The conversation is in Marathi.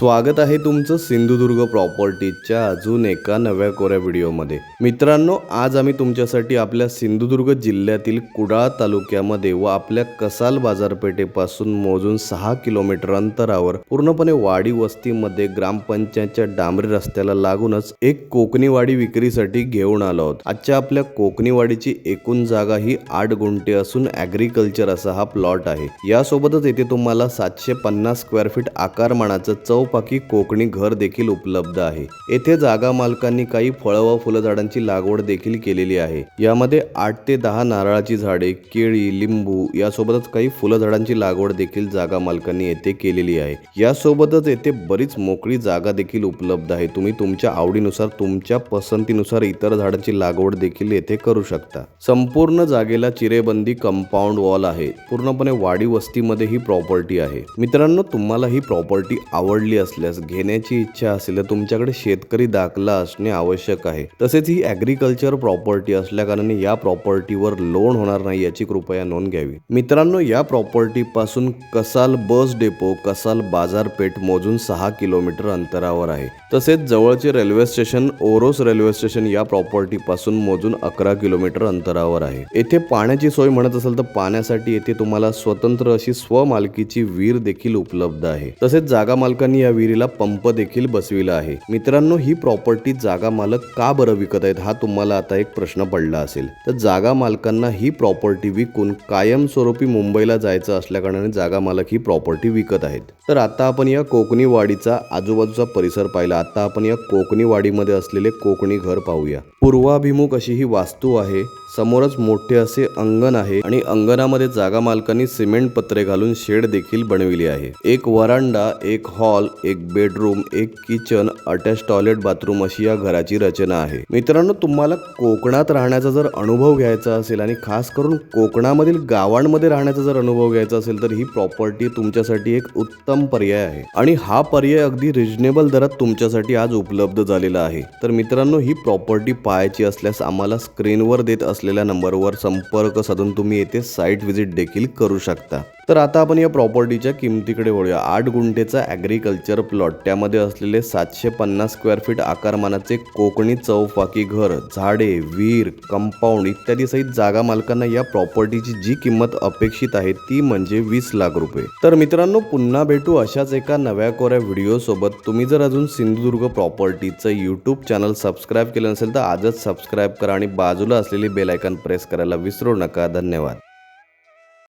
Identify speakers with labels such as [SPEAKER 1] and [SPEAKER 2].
[SPEAKER 1] स्वागत आहे तुमचं सिंधुदुर्ग प्रॉपर्टीच्या अजून एका नव्या कोऱ्या व्हिडिओमध्ये। मित्रांनो, आज आम्ही तुमच्यासाठी आपल्या सिंधुदुर्ग जिल्ह्यातील कुडाळ तालुक्यामध्ये व आपल्या कसाल बाजारपेठेपासून मोजून 6 किलोमीटर अंतरावर पूर्णपणे वाडी वस्तीमध्ये ग्रामपंचायतच्या डांबरी रस्त्याला लागूनच एक कोकणी वाडी विक्रीसाठी घेऊन आलो आहोत। आजच्या आपल्या कोकणी वाडीची एकूण जागा ही 8 गुंठे असून ॲग्रिकल्चर असा हा प्लॉट आहे। यासोबतच येथे तुम्हाला 750 स्क्वेअर फीट आकारमानाचं चौपाकी कोकणी घर देखील उपलब्ध आहे। येथे जागा मालकांनी काही फळ व फुलझाडांची लागवड देखील केलेली आहे। यामध्ये 8 ते 10 नारळाची झाडे, केळी, लिंबू यासोबतच काही फुलझाडांची लागवड देखील जागा मालकांनी येथे केलेली आहे। यासोबतच येथे बरीच मोकळी जागा देखील उपलब्ध आहे। तुम्ही तुमच्या आवडीनुसार, तुमच्या पसंतीनुसार इतर झाडांची लागवड देखील येथे करू शकता। संपूर्ण जागेला चिरेबंदी कंपाऊंड वॉल आहे। पूर्णपणे वाडी वस्तीमध्ये ही प्रॉपर्टी आहे। मित्रांनो, तुम्हाला ही प्रॉपर्टी आवडली असल्यास, घेण्याची इच्छा असेल तर तुमच्याकडे शेतकरी दाखला असणे आवश्यक आहे। तसेच ही ॲग्रिकल्चर प्रॉपर्टी असल्याकारणाने या प्रॉपर्टीवर लोन होणार नाही याची कृपया नोंद घ्यावी। मित्रांनो, या प्रॉपर्टी पासून कसाल बस डेपो, कसाल बाजारपेठ मोजून 6 किलोमीटर अंतरावर आहे। तसेच जवळचे railway station Oros railway station या प्रॉपर्टी पासून मोजून 11 किलोमीटर अंतरावर आहे। येथे पाण्याची सोय म्हणत असेल तर पाण्यासाठी येथे तुम्हाला स्वतंत्र अशी स्वमालकीची विहीर देखील उपलब्ध आहे। तसेच जागा मालकांनी या विहिरीला पंप देखील बसविला आहे। मित्रांनो, ही प्रॉपर्टी जागा मालक का बरं विकत आहेत हा तुम्हाला आता एक प्रश्न पडला असेल। तर जागा मालकांना ही प्रॉपर्टी विकून कायमस्वरूपी मुंबईला जायचं असल्याकारणाने जागा मालक ही प्रॉपर्टी विकत आहेत। तर आता आपण या कोकणी वाडीचा आजूबाजूचा परिसर पाहिला। आता आपण या कोकणी वाडीमध्ये असलेले कोकणी घर पाहूया। पूर्वाभिमुख अशी ही वास्तू आहे। समोरच मोठे असे अंगण आहे आणि अंगणामध्ये जागा मालकांनी सिमेंट पत्रे घालून शेड देखील बनविली आहे। एक वरांडा, एक हॉल, एक बेडरूम, एक किचन, अटॅच टॉयलेट बाथरूम अशी या घराची रचना आहे। मित्रांनो, तुम्हाला कोकणात राहण्याचा जर अनुभव घ्यायचा असेल आणि खास करून कोकणामधील गावांमध्ये राहण्याचा जर अनुभव घ्यायचा असेल तर ही प्रॉपर्टी तुमच्यासाठी एक उत्तम पर्याय आहे आणि हा पर्याय अगदी रिजनेबल दरात तुमच्यासाठी आज उपलब्ध झालेला आहे। तर मित्रांनो, ही प्रॉपर्टी पाहायची असल्यास आम्हाला स्क्रीनवर देत असलेल्या नंबरवर संपर्क साधून तुम्ही येथे साईट व्हिजिट देखील करू शकता। तर आता आपण या प्रॉपर्टीच्या किमतीकडे वळूया। 8 गुंठेचा ॲग्रिकल्चर प्लॉट, त्यामध्ये असलेले 750 स्क्वेअर फीट आकारमानाचे कोकणी चौपाकी घर, झाडे, विहीर, कंपाऊंड इत्यादी सहित जागा मालकांना या प्रॉपर्टीची जी किंमत अपेक्षित आहे ती म्हणजे 20 लाख रुपये। तर मित्रांनो, पुन्हा भेटू अशाच एका नव्या कोऱ्या व्हिडिओ सोबत। तुम्ही जर अजून सिंधुदुर्ग प्रॉपर्टीचं यूट्यूब चॅनल सबस्क्राईब केलं नसेल तर आजच सबस्क्राईब करा आणि बाजूला असलेली बेल आयकॉन प्रेस करायला विसरू नका। धन्यवाद।